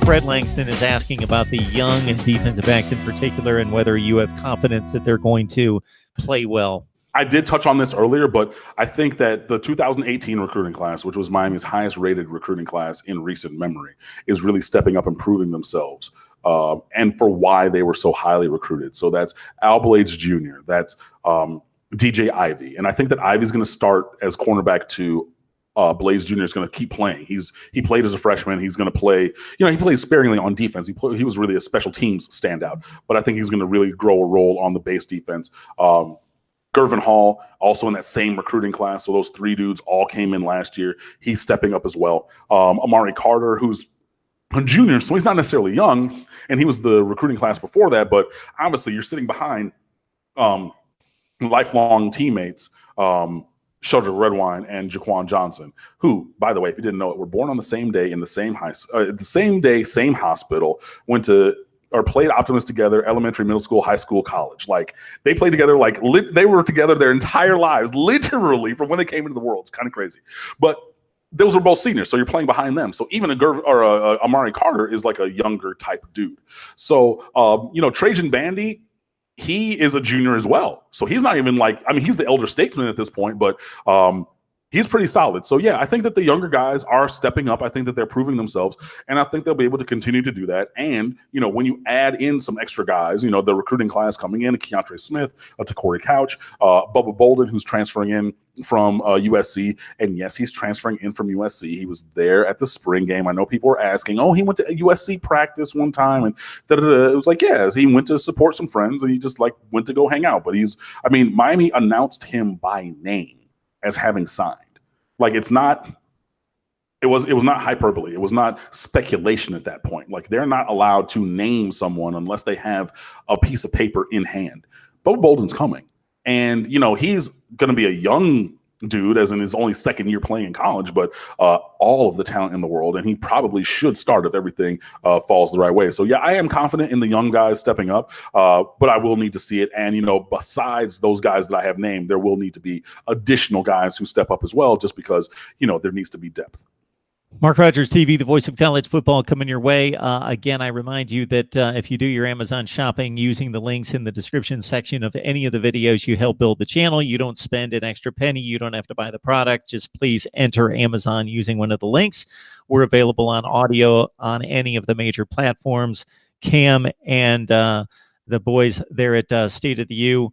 Fred Langston is asking about the young defensive backs in particular and whether you have confidence that they're going to play well. I did touch on this earlier, but I think that the 2018 recruiting class, which was Miami's highest rated recruiting class in recent memory, is really stepping up and proving themselves. And for why they were so highly recruited. So that's Al Blades Jr., that's DJ Ivey. And I think that Ivey's going to start as cornerback to Blades Jr. is going to keep playing. He played as a freshman. He's going to play, he plays sparingly on defense. He was really a special teams standout, but I think he's going to really grow a role on the base defense. Gervin Hall, also in that same recruiting class. So those three dudes all came in last year. He's stepping up as well. Amari Carter, who's a junior, so he's not necessarily young, and he was the recruiting class before that, but obviously you're sitting behind lifelong teammates, Sheldrick Redwine and Jaquan Johnson, who, by the way, if you didn't know it, were born on the same day in the same same hospital, went to or played Optimus together, elementary, middle school, high school, college. Like they played together, they were together their entire lives, literally from when they came into the world. It's kind of crazy, but those were both seniors, so you're playing behind them. So even Amari Carter is like a younger type dude. So Trajan Bandy, he is a junior as well. So he's not even he's the elder statesman at this point, but he's pretty solid. So yeah, I think that the younger guys are stepping up. I think that they're proving themselves, and I think they'll be able to continue to do that. And when you add in some extra guys, the recruiting class coming in, Keontre Smith, to Corey Couch, Bubba Bolden, who's transferring in from USC, and yes, he's transferring in from USC. He was there at the spring game. I know people were asking, he went to USC practice one time, and it was like, yes, he went to support some friends, and he just went to go hang out. But Miami announced him by name as having signed. It was not hyperbole. It was not speculation at that point. They're not allowed to name someone unless they have a piece of paper in hand. Bubba Bolden's coming. And, he's going to be a young dude, as in his only second year playing in college, but all of the talent in the world. And he probably should start if everything falls the right way. So, yeah, I am confident in the young guys stepping up, but I will need to see it. And, besides those guys that I have named, there will need to be additional guys who step up as well, just because, there needs to be depth. Mark Rogers TV, the voice of college football, coming your way. Again, I remind you that if you do your Amazon shopping using the links in the description section of any of the videos, you help build the channel. You don't spend an extra penny. You don't have to buy the product. Just please enter Amazon using one of the links. We're available on audio on any of the major platforms. Cam and the boys there at State of the U.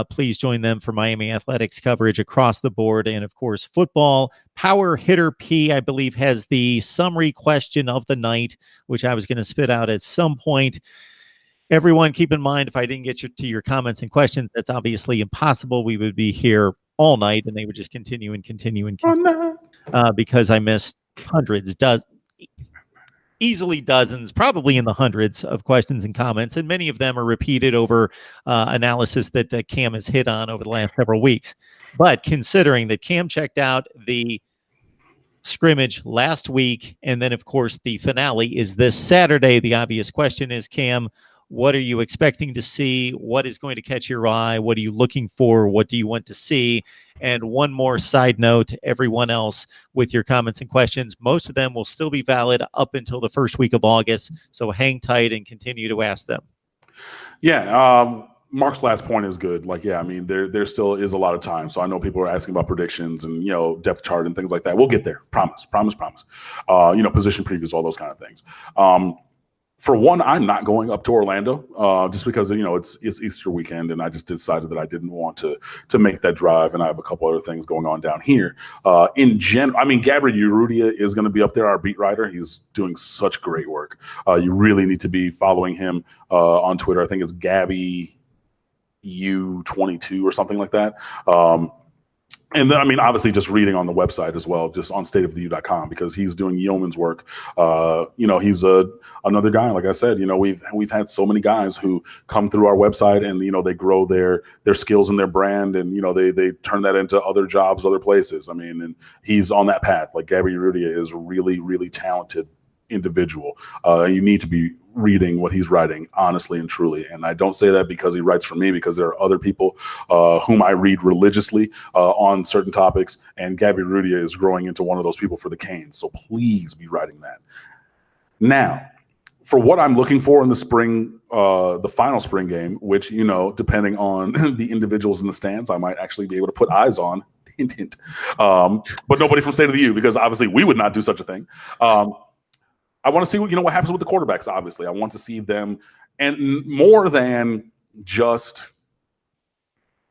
Please join them for Miami athletics coverage across the board. And, of course, football. Power Hitter P, I believe, has the summary question of the night, which I was going to spit out at some point. Everyone, keep in mind, if I didn't get to your comments and questions, that's obviously impossible. We would be here all night, and they would just continue because I missed hundreds, easily dozens, probably in the hundreds of questions and comments, and many of them are repeated over analysis that Cam has hit on over the last several weeks. But considering that Cam checked out the scrimmage last week, and then, of course, the finale is this Saturday, the obvious question is, Cam, what are you expecting to see? What is going to catch your eye? What are you looking for? What do you want to see? And one more side note, everyone else with your comments and questions, most of them will still be valid up until the first week of August. So hang tight and continue to ask them. Yeah. Mark's last point is good. There still is a lot of time. So I know people are asking about predictions and, depth chart and things like that. We'll get there. Promise. Position previews, all those kind of things. For one, I'm not going up to Orlando just because, it's Easter weekend, and I just decided that I didn't want to make that drive, and I have a couple other things going on down here. In general, Gabby Urrutia is going to be up there, our beat writer. He's doing such great work. You really need to be following him on Twitter. I think it's Gabby U22 or something like that. And then, obviously just reading on the website as well, just on stateoftheu.com, because he's doing yeoman's work. He's another guy. Like I said, we've had so many guys who come through our website and, they grow their skills and their brand, and, they turn that into other jobs, other places. And he's on that path. Gabby Urrutia is really, really talented individual. You need to be reading what he's writing, honestly and truly. And I don't say that because he writes for me, because there are other people whom I read religiously on certain topics, and Gabby Urrutia is growing into one of those people for the Canes. So please be writing that. Now, for what I'm looking for in the spring, the final spring game, which, depending on the individuals in the stands, I might actually be able to put eyes on. Hint, hint. But nobody from State of the U, because obviously we would not do such a thing. I want to see what happens with the quarterbacks. Obviously, I want to see them, and more than just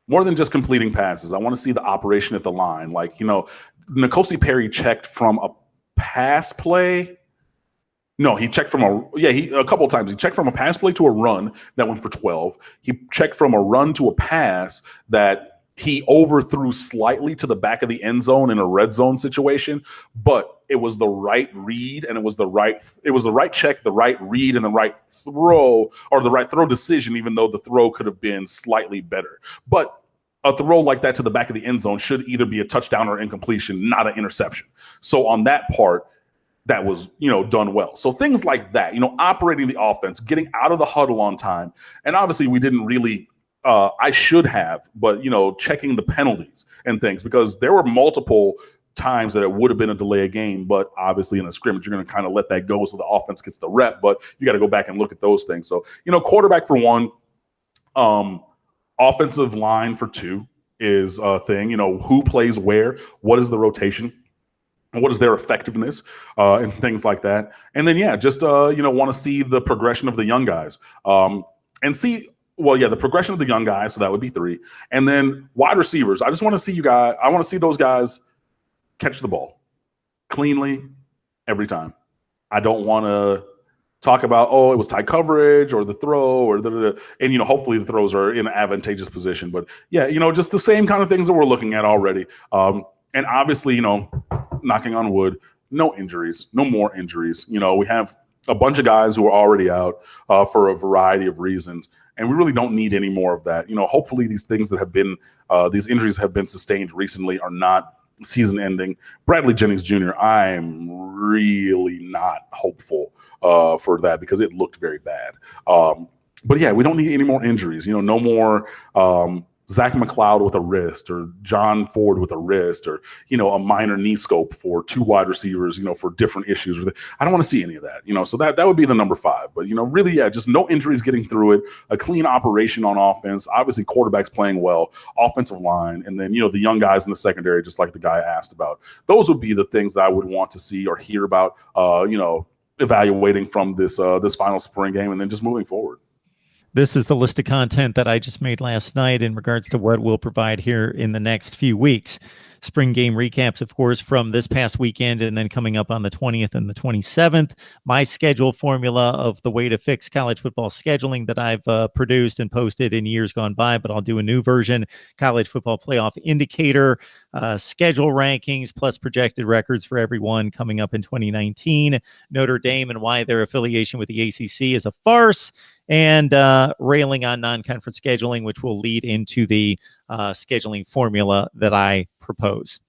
completing passes. I want to see the operation at the line. Like, N'Kosi Perry checked from a pass play. No, he checked from a couple of times. He checked from a pass play to a run that went for 12. He checked from a run to a pass that he overthrew slightly to the back of the end zone in a red zone situation, but it was the right read, and it was the right check, the right read, and the right throw, or the right throw decision, even though the throw could have been slightly better. But a throw like that to the back of the end zone should either be a touchdown or incompletion, not an interception. So on that part, that was, done well. So things like that, operating the offense, getting out of the huddle on time. And obviously we didn't really, I should have, but, checking the penalties and things, because there were multiple times that it would have been a delay of game, but obviously in a scrimmage, you're going to kind of let that go so the offense gets the rep, but you got to go back and look at those things. So, quarterback for one, offensive line for two is a thing, who plays where, what is the rotation, and what is their effectiveness, and things like that. And then, just, want to see the progression of the young guys, and see, the progression of the young guys. So that would be three. And then wide receivers. I just want to see I want to see those guys catch the ball cleanly every time. I don't want to talk about, it was tight coverage or the throw or and, hopefully the throws are in an advantageous position. But just the same kind of things that we're looking at already. And obviously, knocking on wood, no injuries, no more injuries. We have a bunch of guys who are already out for a variety of reasons, and we really don't need any more of that. Hopefully these things that have been, these injuries have been sustained recently are not season ending. Bradley Jennings Jr., I'm really not hopeful for that, because it looked very bad. But we don't need any more injuries. No more Zach McLeod with a wrist, or John Ford with a wrist, or, a minor knee scope for two wide receivers, for different issues. I don't want to see any of that, so that would be the number 5. But, really, just no injuries getting through it, a clean operation on offense, obviously quarterbacks playing well, offensive line, and then, the young guys in the secondary, just like the guy asked about. Those would be the things that I would want to see or hear about, evaluating from this final spring game, and then just moving forward. This is the list of content that I just made last night in regards to what we'll provide here in the next few weeks. Spring game recaps, of course, from this past weekend, and then coming up on the 20th and the 27th. My schedule formula of the way to fix college football scheduling that I've produced and posted in years gone by, but I'll do a new version. College football playoff indicator, schedule rankings, plus projected records for everyone coming up in 2019. Notre Dame and why their affiliation with the ACC is a farce, and railing on non-conference scheduling, which will lead into the scheduling formula that I propose.